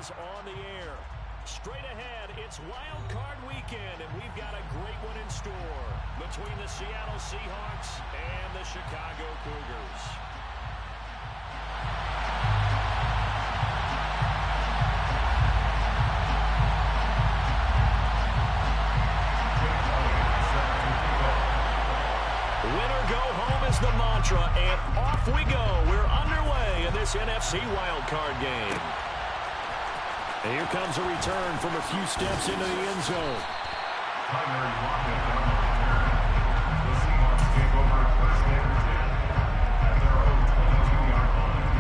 is on the air. Straight ahead, it's Wild Card Weekend, and we've got a great one in store between the Seattle Seahawks and the Chicago Cougars. Winner go home is the mantra, and off we go. We're underway in this NFC wildcard game. And here comes a return from a few steps into the end zone. The Seahawks take over first and 10 at their own 22-yard line.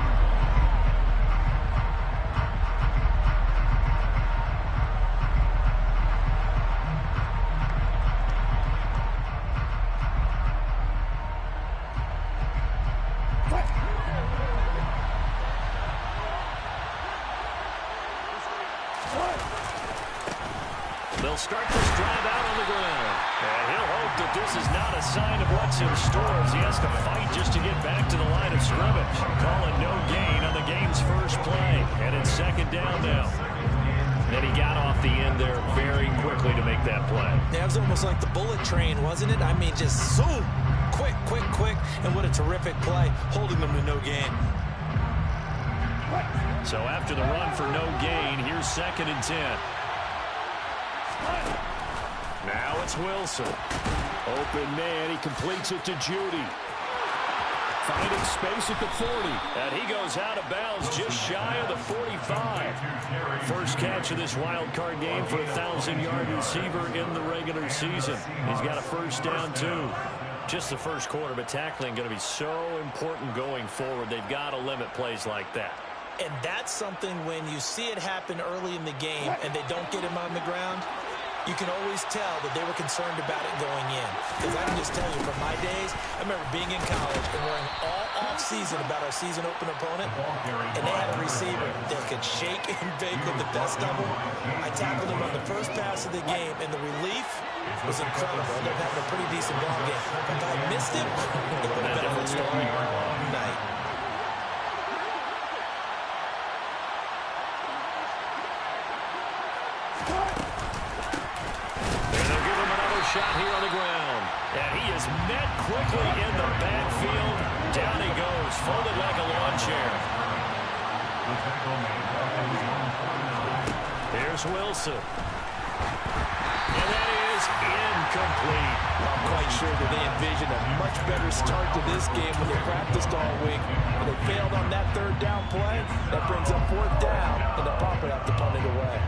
They'll start this drive out on the ground. And he'll hope that this is not a sign of what's in store as he has to fight just to get back to the line of scrimmage. Calling no gain on the game's first play. And it's second down now. And he got off the end there very quickly to make that play. Yeah, it was almost like the bullet train, wasn't it? I mean, just zoom. Quick, quick, quick. And what a terrific play, holding them to no gain. So after the run for no gain, here's second and 10. Now it's Wilson. Open man, he completes it to Judy. Finding space at the 40. And he goes out of bounds just shy of the 45. First catch of this wild card game for a 1,000-yard receiver in the regular season. He's got a first down, too. Just the first quarter, but tackling going to be so important going forward. They've got to limit plays like that. And that's something when you see it happen early in the game and they don't get him on the ground, you can always tell that they were concerned about it going in. Because I can just tell you, from my days, I remember being in college and worrying all off-season about our season open opponent, and they had a receiver that could shake and bake with the best of them. I tackled him on the first pass of the game, and the relief was incredible. I ended up having a pretty decent ball game. If I missed him, it would have been a different story. Night. Shot here on the ground. And he is met quickly in the backfield. Down he goes, folded like a lawn chair. Here's Wilson. And that is incomplete. I'm quite sure that they envisioned a much better start to this game when they practiced all week. When they failed on that third down play, that brings up fourth down, and the Papa have to punt it away.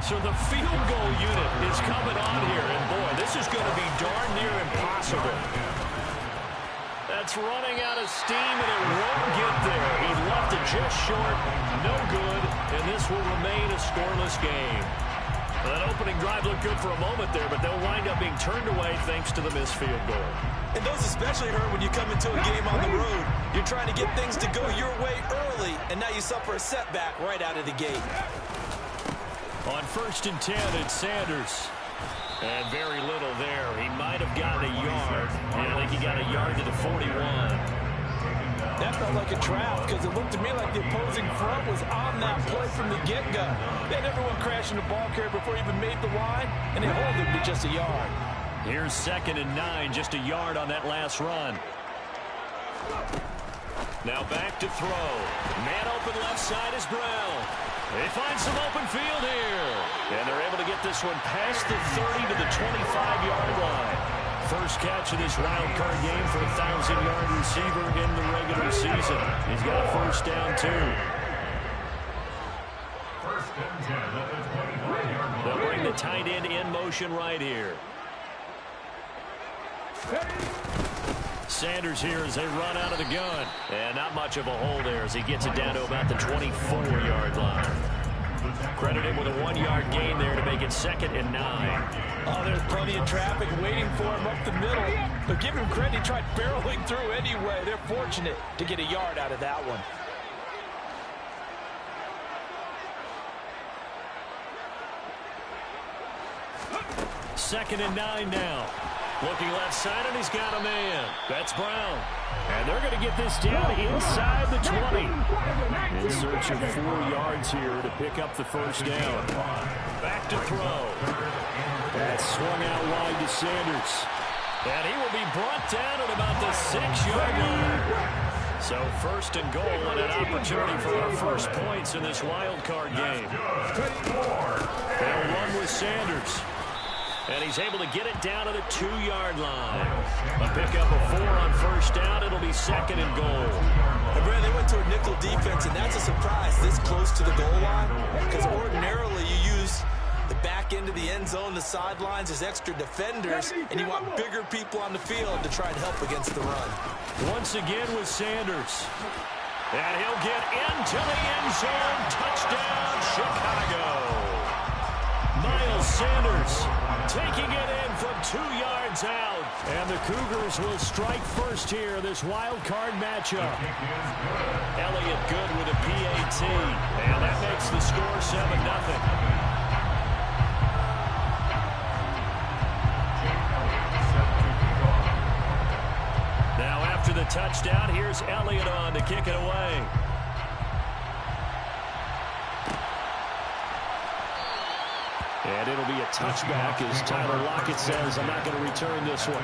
So the field goal unit is coming on here, and boy, this is going to be darn near impossible. That's running out of steam, and it won't get there. He left it just short, no good, and this will remain a scoreless game. That opening drive looked good for a moment there, but they'll wind up being turned away thanks to the missed field goal. And those especially hurt when you come into a game on the road. You're trying to get things to go your way early, and now you suffer a setback right out of the gate. On first and 10, it's Sanders. And very little there. He might have gotten a yard. Yeah, I think he got a yard to the 41. That felt like a trap because it looked to me like the opposing front was on that play from the get-go. They had everyone crashing the ball carrier before he even made the line, and they hold him to just a yard. Here's second and 9, just a yard on that last run. Now back to throw. Man open left side is Brown. They find some open field here. And they're able to get this one past the 30 to the 25-yard line. First catch of this wild card game for a 1,000-yard receiver in the regular season. He's got a first down, too. First and 10 at the 25-yard line. They'll bring the tight end in motion right here. Sanders here as they run out of the gun. And not much of a hole there as he gets it down to about the 24-yard line. Credit him with a 1-yard gain there to make it second and 9. Oh, there's plenty of traffic waiting for him up the middle. But give him credit, he tried barreling through anyway. They're fortunate to get a yard out of that one. Second and 9 now. Looking left side, and he's got a man. That's Brown. And they're going to get this down inside the 20. In search of 4 yards here to pick up the first down. Back to throw. That's swung out wide to Sanders. And he will be brought down at about the 6-yard line. So first and goal and an opportunity for our first points in this wild card game. They'll run with Sanders. And he's able to get it down to the 2-yard line. A pickup of 4 on first down. It'll be second and goal. And Brad, they went to a nickel defense, and that's a surprise this close to the goal line. Because ordinarily you use the back end of the end zone, the sidelines as extra defenders, and you want bigger people on the field to try and help against the run. Once again with Sanders. And he'll get into the end zone. Touchdown, Chicago. Miles Sanders taking it in from 2 yards out. And the Cougars will strike first here, this wild card matchup. Elliott good with a PAT. And that makes the score 7-0. After the touchdown, here's Elliott on to kick it away. And it'll be a touchback as Tyler Lockett says, I'm not going to return this one.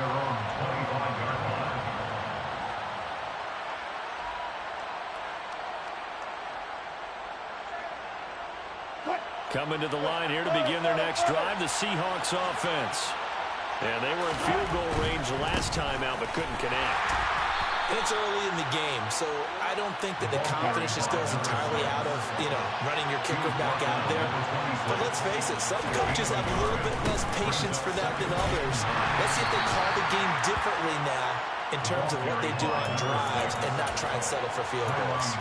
Coming to the line here to begin their next drive, the Seahawks offense. And they were in field goal range last time out, but couldn't connect. It's early in the game, so I don't think that the confidence just goes entirely out of, running your kicker back out there. But let's face it, some coaches have a little bit less patience for that than others. Let's see if they call the game differently now in terms of what they do on drives and not try and settle for field goals.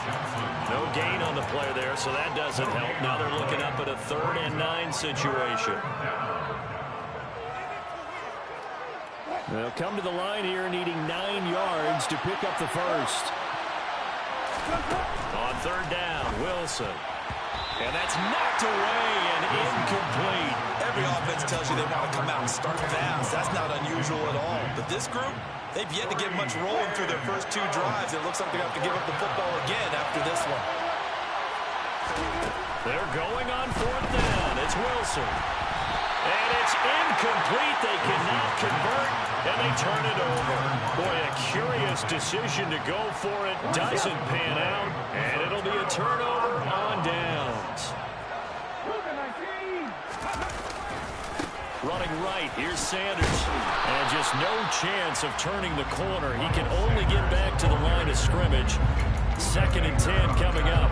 No gain on the play there, so that doesn't help. Now they're looking up at a 3rd and 9 situation. They'll come to the line here needing 9 yards to pick up the first. On 3rd down, Wilson. And that's knocked away and incomplete. Every offense tells you they want to come out and start fast. That's not unusual at all. But this group, they've yet to get much rolling through their first 2 drives. It looks like they have to give up the football again after this one. They're going on 4th down. It's Wilson. And it's incomplete. They cannot convert, and they turn it over. Boy, a curious decision to go for it. Doesn't pan out, and it'll be a turnover on downs. Running right, here's Sanders. And just no chance of turning the corner. He can only get back to the line of scrimmage. 2nd and 10 coming up.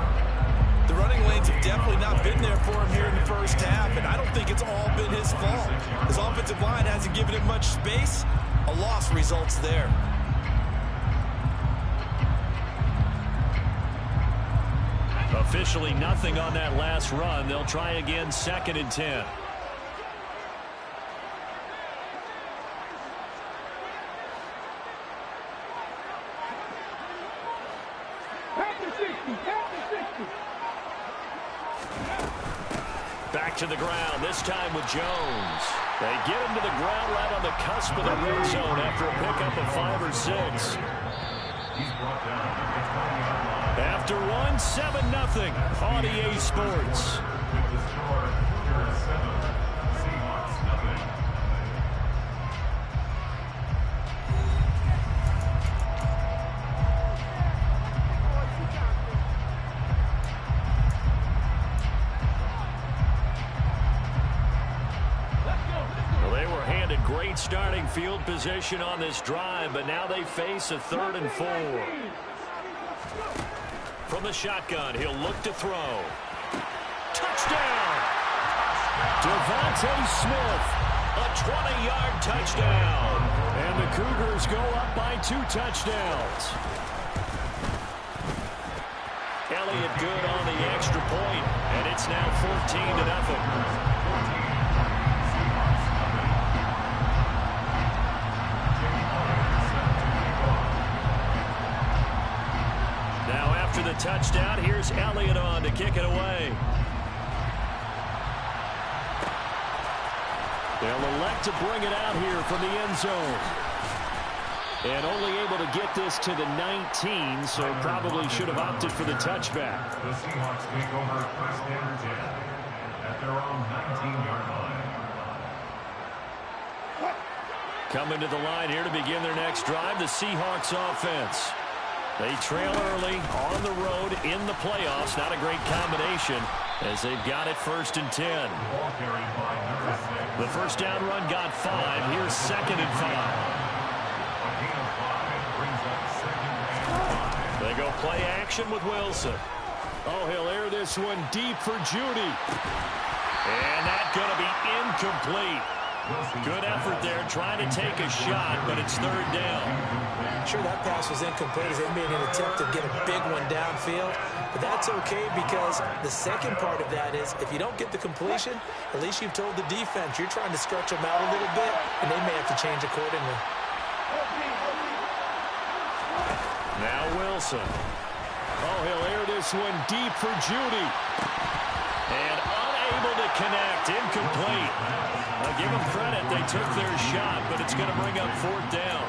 The running lanes have definitely not been there for him here in the first half, and I don't think it's all been his fault. His offensive line hasn't given him much space. A loss results there. Officially nothing on that last run. They'll try again, 2nd and 10. Back to the ground, this time with Jones. They get him to the ground right on the cusp of the red zone after a pickup of 5 or 6. After one, 7-0 on EA Sports. Great starting field position on this drive, but now they face a 3rd and 4. From the shotgun, he'll look to throw. Touchdown! Devontae Smith, a 20-yard touchdown. And the Cougars go up by 2 touchdowns. Elliott good on the extra point, and it's now 14-0. The touchdown, here's Elliott on to kick it away. They'll elect to bring it out here from the end zone. And only able to get this to the 19, so probably should have opted for the touchback. The Seahawks take over first and 10 at their own 19-yard line. Coming to the line here to begin their next drive, the Seahawks offense. They trail early on the road in the playoffs. Not a great combination as they've got it first and 10. The first down run got 5. Here's second and 5. They go play action with Wilson. Oh, he'll air this one deep for Judy. And that's going to be incomplete. Good effort there trying to take a shot, but it's third down. Sure, that pass was incomplete as they made an attempt to get a big one downfield. But that's okay because the second part of that is if you don't get the completion, at least you've told the defense you're trying to stretch them out a little bit, and they may have to change accordingly. Now Wilson. Oh, he'll air this one deep for Judy. And unable to connect. Incomplete. I'll give them credit. They took their shot, but it's going to bring up fourth down.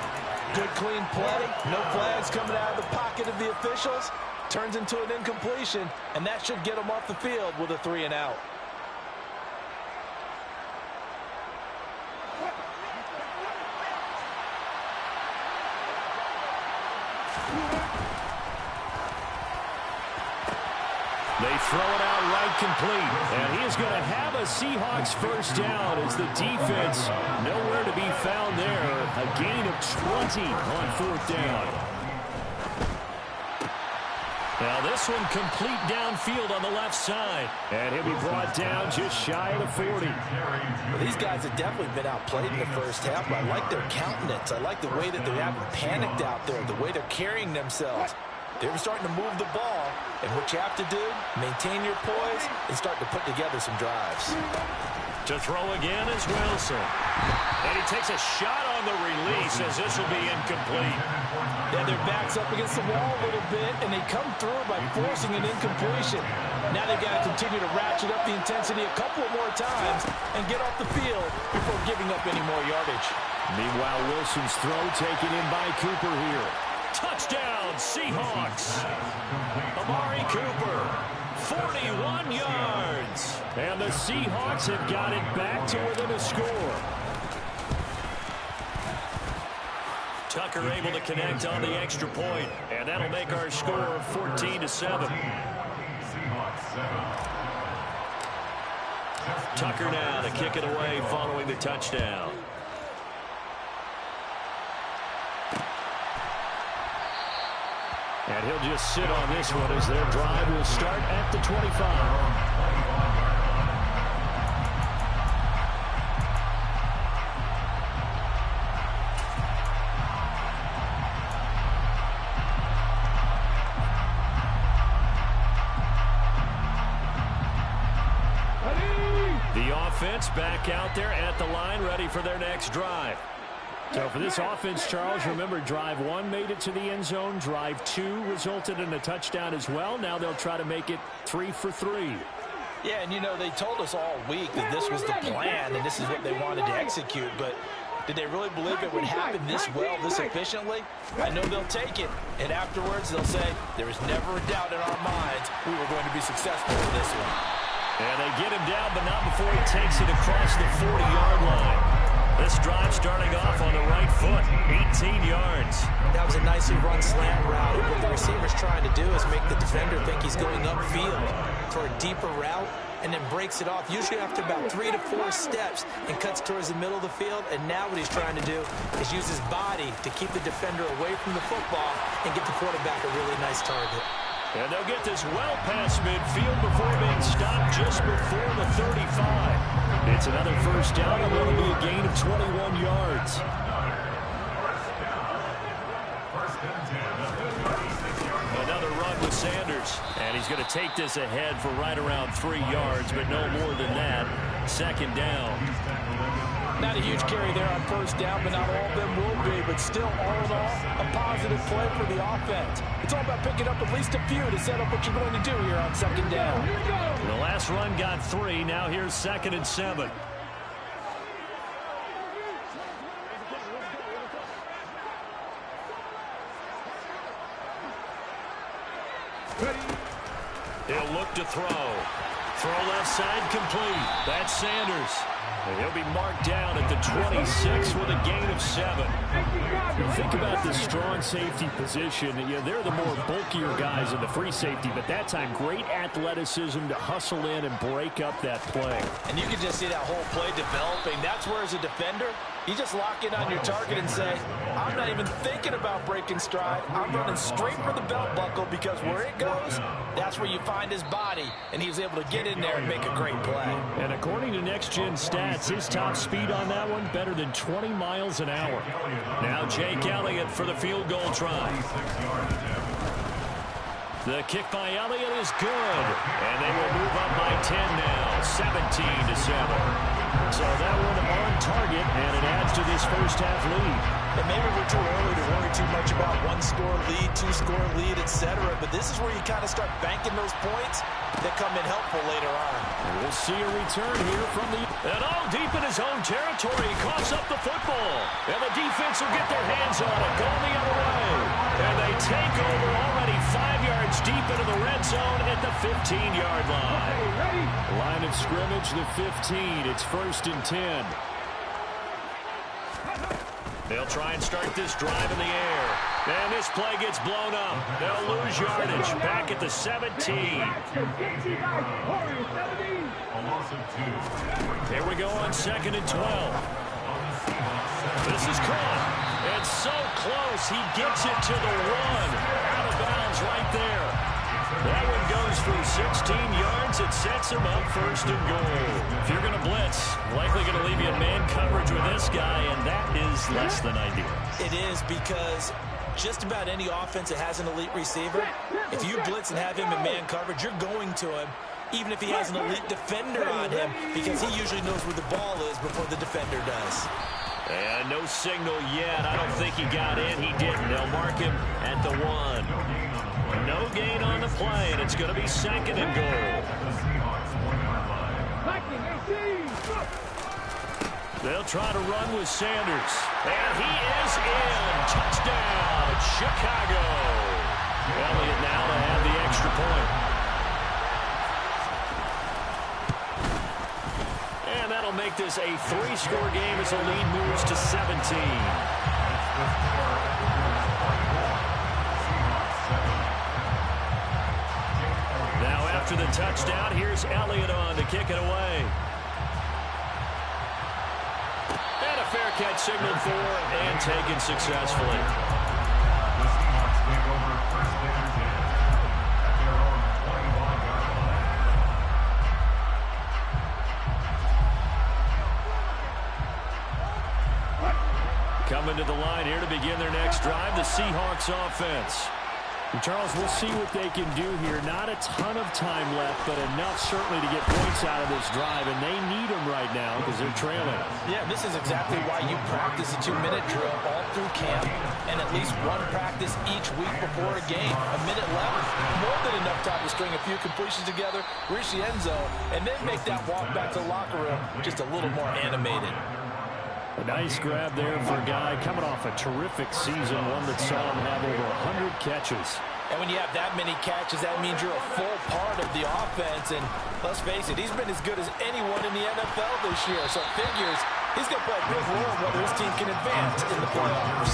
Good, clean play. No flags coming out of the pocket of the officials. Turns into an incompletion, and that should get them off the field with a 3 and out. They throw it out right complete. And he is going to have a Seahawks first down as the defense nowhere to be found there. A gain of 20 on fourth down. Now this one complete downfield on the left side. And he'll be brought down just shy of the 40. Well, these guys have definitely been outplayed in the first half, but I like their countenance. I like the way that they haven't panicked out there, the way they're carrying themselves. They're starting to move the ball, and what you have to do, maintain your poise and start to put together some drives. To throw again is Wilson. And he takes a shot on the release as this will be incomplete. Yeah, their back's up against the wall a little bit, and they come through by forcing an incompletion. Now they've got to continue to ratchet up the intensity a couple of more times and get off the field before giving up any more yardage. Meanwhile, Wilson's throw taken in by Cooper here. Touchdown, Seahawks. Amari Cooper, 41 yards. And the Seahawks have got it back to within a score. Tucker able to connect on the extra point, and that'll make our score 14-7. Tucker now to kick it away following the touchdown. And he'll just sit on this one as their drive will start at the 25. The offense back out there at the line, ready for their next drive. So for this offense, Charles, remember drive 1 made it to the end zone. Drive 2 resulted in a touchdown as well. Now they'll try to make it 3 for 3. Yeah, and you know, they told us all week that this was the plan and this is what they wanted to execute, but did they really believe it would happen this well, this efficiently? I know they'll take it, and afterwards they'll say, there was never a doubt in our minds we were going to be successful in this one. And they get him down, but not before he takes it across the 40-yard line. This drive starting off on the right foot, 18 yards. That was a nicely run slant route. And what the receiver's trying to do is make the defender think he's going upfield for a deeper route and then breaks it off, usually after about 3 to 4 steps, and cuts towards the middle of the field. And now what he's trying to do is use his body to keep the defender away from the football and get the quarterback a really nice target. And they'll get this well past midfield before being stopped just before the 35. It's another first down, and it'll be a gain of 21 yards. Another run with Sanders. And he's going to take this ahead for right around 3 yards, but no more than that. Second down. Not a huge carry there on first down, but not all of them will be. But still, all in all, a positive play for the offense. It's all about picking up at least a few to set up what you're going to do here on second down. The last run got 3. Now here's 2nd and 7. He'll look to throw. Throw left side complete. That's Sanders. And he'll be marked down at the 26 with a gain of 7. Think about the strong safety position. They're the more bulkier guys in the free safety, but that time great athleticism to hustle in and break up that play. And you can just see that whole play developing. That's where, as a defender, you just lock in on your target and say, I'm not even thinking about breaking stride. I'm running straight for the belt buckle, because where it goes, that's where you find his body. And he was able to get in there and make a great play. And according to Next Gen Stats, his top speed on that one, better than 20 miles an hour. Now Jake Elliott for the field goal try. The kick by Elliott is good. And they will move up by 10 now, 17-7. So that one on target, and it adds to this first half lead. And maybe we're too early to worry too much about one-score lead, two-score lead, etc. But this is where you kind of start banking those points that come in helpful later on. And we'll see a return here from the... And deep in his own territory, he coughs up the football. And the defense will get their hands on it, going the other way. And they take over already 5 yards deep into the red zone at the 15-yard line. Line of scrimmage, the 15. It's 1st and 10. They'll try and start this drive in the air. And this play gets blown up. They'll lose yardage back at the 17. Here we go on 2nd and 12. This is caught. It's so close. He gets it to the 1. Out of bounds right there. That one goes for 16 yards. It sets him up 1st and goal. If you're going to blitz, likely going to leave you in man coverage with this guy, and that is less than ideal. It is, because just about any offense that has an elite receiver, if you blitz and have him in man coverage, you're going to him, even if he has an elite defender on him, because he usually knows where the ball is before the defender does. And no signal yet. I don't think he got in. He didn't. They'll mark him at the 1. No gain on the play, and it's going to be 2nd and goal. They'll try to run with Sanders. And he is in. Touchdown, Chicago. Elliott now to have the extra point. And that'll make this a 3-score game as the lead moves to 17. After the touchdown, here's Elliott on to kick it away. And a fair catch signaled for and taken successfully. The Seahawks take over 1st and 10 at their own 21-yard line. Coming to the line here to begin their next drive, the Seahawks offense. And Charles, we'll see what they can do here. Not a ton of time left, but enough certainly to get points out of this drive, and they need them right now because they're trailing. Yeah, this is exactly why you practice a 2-minute drill all through camp, and at least one practice each week before a game. A minute left, more than enough time to string a few completions together, reach the end zone, and then make that walk back to the locker room just a little more animated. A nice grab there for a guy coming off a terrific season, one that saw him have over 100 catches. And when you have that many catches, that means you're a full part of the offense. And let's face it, he's been as good as anyone in the NFL this year. So it figures he's going to play a big role in whether his team can advance in the playoffs.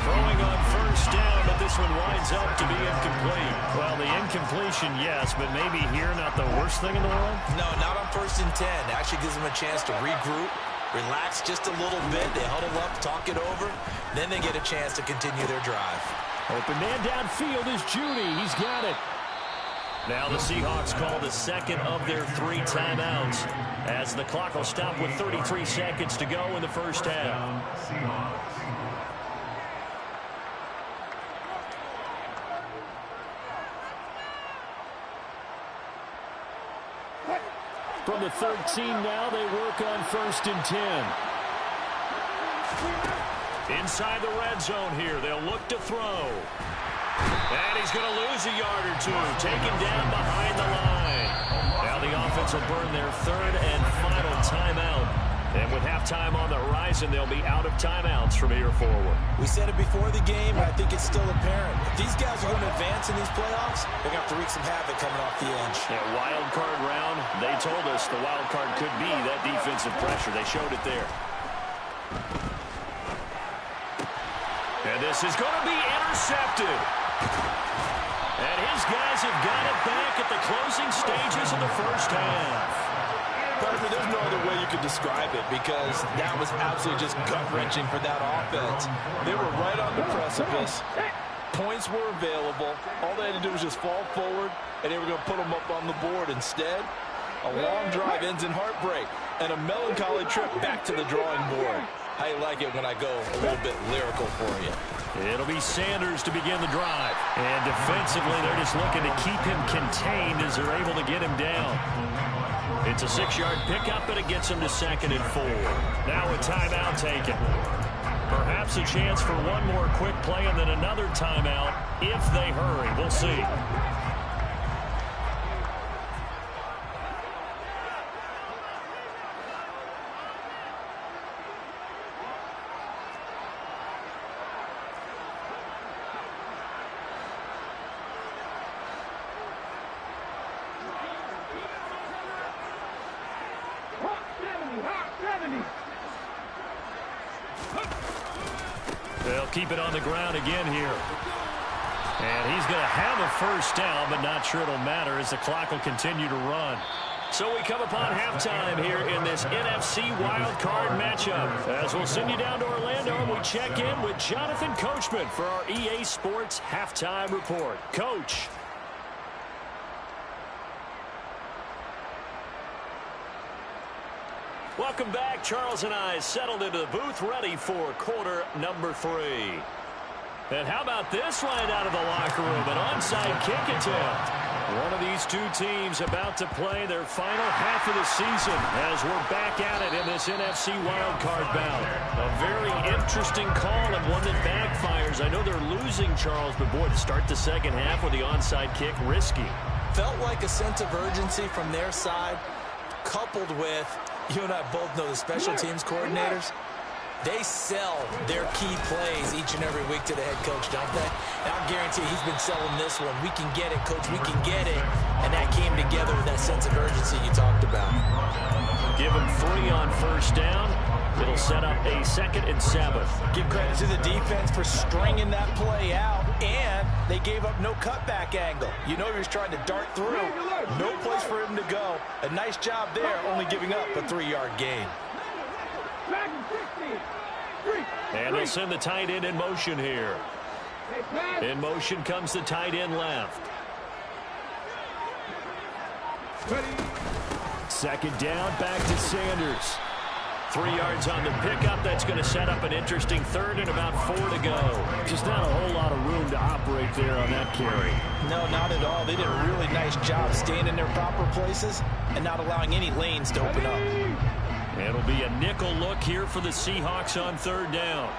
Throwing on 1st down, but this one winds up to be incomplete. Well, the incompletion, yes, but maybe here not the worst thing in the world? No, not on 1st and 10. It actually gives them a chance to regroup, relax just a little bit. They huddle up, talk it over. Then they get a chance to continue their drive. Open man downfield is Judy. He's got it. Now the Seahawks call the 2nd of their 3 timeouts as the clock will stop with 33 seconds to go in the first half. From the 13 now, they work on 1st and 10. Inside the red zone here, they'll look to throw. And he's going to lose a yard or two, taken down behind the line. Now the offense will burn their 3rd and final timeout And with halftime on the horizon, they'll be out of timeouts from here forward. We said it before the game, and I think it's still apparent. If these guys are going to advance in these playoffs, they're going to have to wreak some havoc coming off the edge. Yeah, wild card round, they told us the wild card could be that defensive pressure. They showed it there. And this is going to be intercepted. And his guys have got it back at the closing stages of the first half. Partner, there's no other way you could describe it because that was absolutely just gut-wrenching for that offense. They were right on the precipice. Points were available. All they had to do was just fall forward, and they were going to put them up on the board. Instead, a long drive ends in heartbreak and a melancholy trip back to the drawing board. I like it when I go a little bit lyrical for you. It'll be Sanders to begin the drive. And defensively, they're just looking to keep him contained as they're able to get him down. It's a 6-yard pickup, and it gets him to 2nd and 4. Now a timeout taken. Perhaps a chance for one more quick play and then another timeout if they hurry. We'll see. They'll keep it on the ground again here. And he's going to have a first down, but not sure it'll matter as the clock will continue to run. So we come upon halftime here in this NFC wildcard matchup. As we'll send you down to Orlando, and we check in with Jonathan Coachman for our EA Sports Halftime Report. Coach. Welcome back. Charles and I settled into the booth ready for quarter number 3. And how about this right out of the locker room? An onside kick attempt. One of these two teams about to play their final half of the season as we're back at it in this NFC wildcard bout. A very interesting call and one that backfires. I know they're losing, Charles, but boy, to start the second half with the onside kick, risky. Felt like a sense of urgency from their side, coupled with, you and I both know the special teams coordinators. They sell their key plays each and every week to the head coach, don't they? And I guarantee he's been selling this one. We can get it, coach. We can get it. And that came together with that sense of urgency you talked about. Give him 3 on first down. It'll set up a 2nd and 7. Give credit to the defense for stringing that play out, and they gave up no cutback angle. You know he was trying to dart through. No place for him to go. A nice job there, only giving up a 3-yard gain. And they'll send the tight end in motion here. In motion comes the tight end left. 2nd down, back to Sanders. 3 yards on the pickup. That's going to set up an interesting 3rd and about 4 to go. Just not a whole lot of room to operate there on that carry. No, not at all. They did a really nice job staying in their proper places and not allowing any lanes to open up. It'll be a nickel look here for the Seahawks on 3rd down.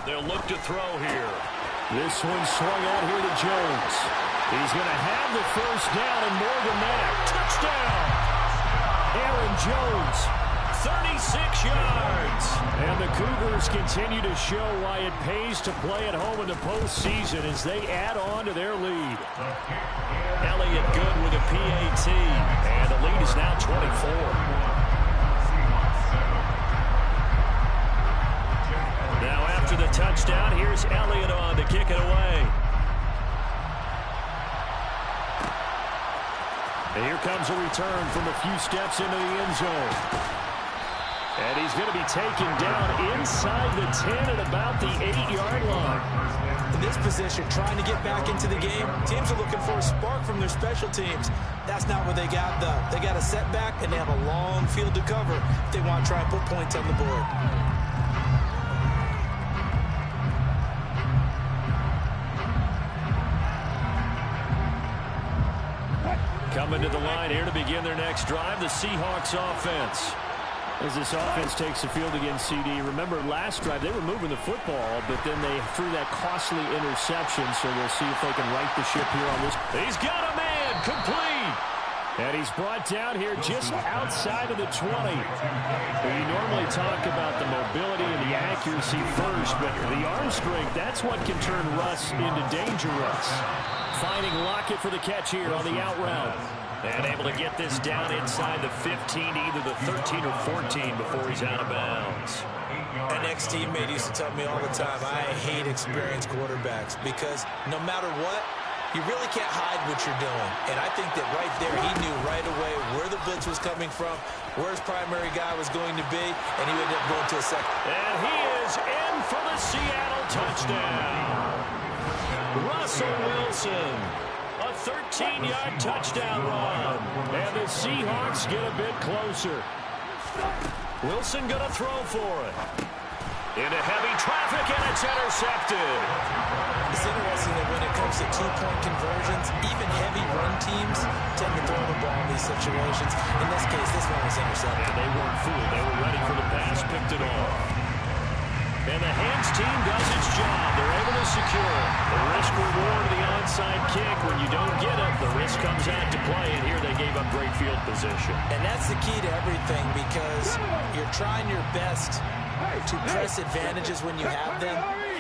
They'll look to throw here. This one swung out here to Jones. He's going to have the first down and more than that. Touchdown! Aaron Jones, 36 yards. And the Cougars continue to show why it pays to play at home in the postseason as they add on to their lead. Elliott good with a PAT. And the lead is now 24. Now after the touchdown, here's Elliott on to kick it away. And here comes a return from a few steps into the end zone. And he's going to be taken down inside the 10 at about the 8-yard line. In this position, trying to get back into the game, teams are looking for a spark from their special teams. That's not what they got, though. They got a setback, and they have a long field to cover if they want to try and put points on the board. Coming to the line here to begin their next drive, the Seahawks offense. As this offense takes the field against CD, remember last drive they were moving the football, but then they threw that costly interception, so we'll see if they can right the ship here on this. He's got a man, complete. And he's brought down here just outside of the 20. We normally talk about the mobility and the accuracy first, but the arm strength, that's what can turn Russ into dangerous. Finding Lockett for the catch here on the out route. And able to get this down inside the 15 to either the 13 or 14 before he's out of bounds. An ex-teammate used to tell me all the time, I hate experienced quarterbacks because no matter what, you really can't hide what you're doing. And I think that right there, he knew right away where the blitz was coming from, where his primary guy was going to be, and he ended up going to a second. And he is in for the Seattle touchdown. Russell Wilson, a 13-yard touchdown run. And the Seahawks get a bit closer. Wilson going to throw for it. Into heavy traffic, and it's intercepted. It's interesting that when it comes to two-point conversions, even heavy run teams tend to throw the ball in these situations. In this case, this one was intercepted. And they weren't fooled. They were ready for the pass, picked it off. And the hands team does its job. They're able to secure it. The risk-reward of the onside kick. When you don't get it, the risk comes out to play, and here they gave up great field position. And that's the key to everything because you're trying your best to press advantages when you have them,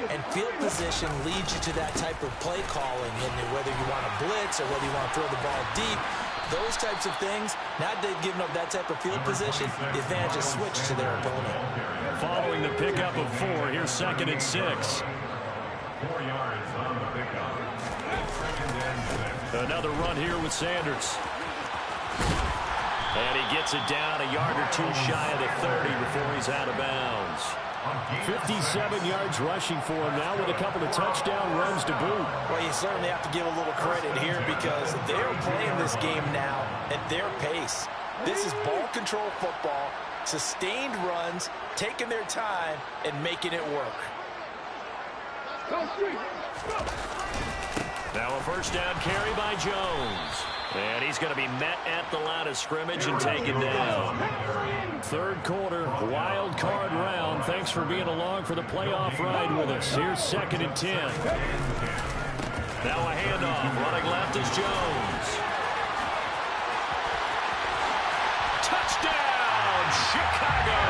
and field position leads you to that type of play calling, and whether you want to blitz or whether you want to throw the ball deep, those types of things, now that they've given up that type of field position, the advantage is switched to their opponent. Following the pickup of 4, here's 2nd and 6. 4 yards on the pickup. 2nd and 6. Another run here with Sanders. And he gets it down a yard or two shy of the 30 before he's out of bounds. 57 yards rushing for him now with a couple of touchdown runs to boot. Well, you certainly have to give a little credit here because they're playing this game now at their pace. This is ball control football, sustained runs, taking their time, and making it work. Now a first down carry by Jones. And he's going to be met at the line of scrimmage and taken down. 3rd quarter, wild card round. Thanks for being along for the playoff ride with us. Here's 2nd and 10. Now a handoff. Running left is Jones. Touchdown, Chicago!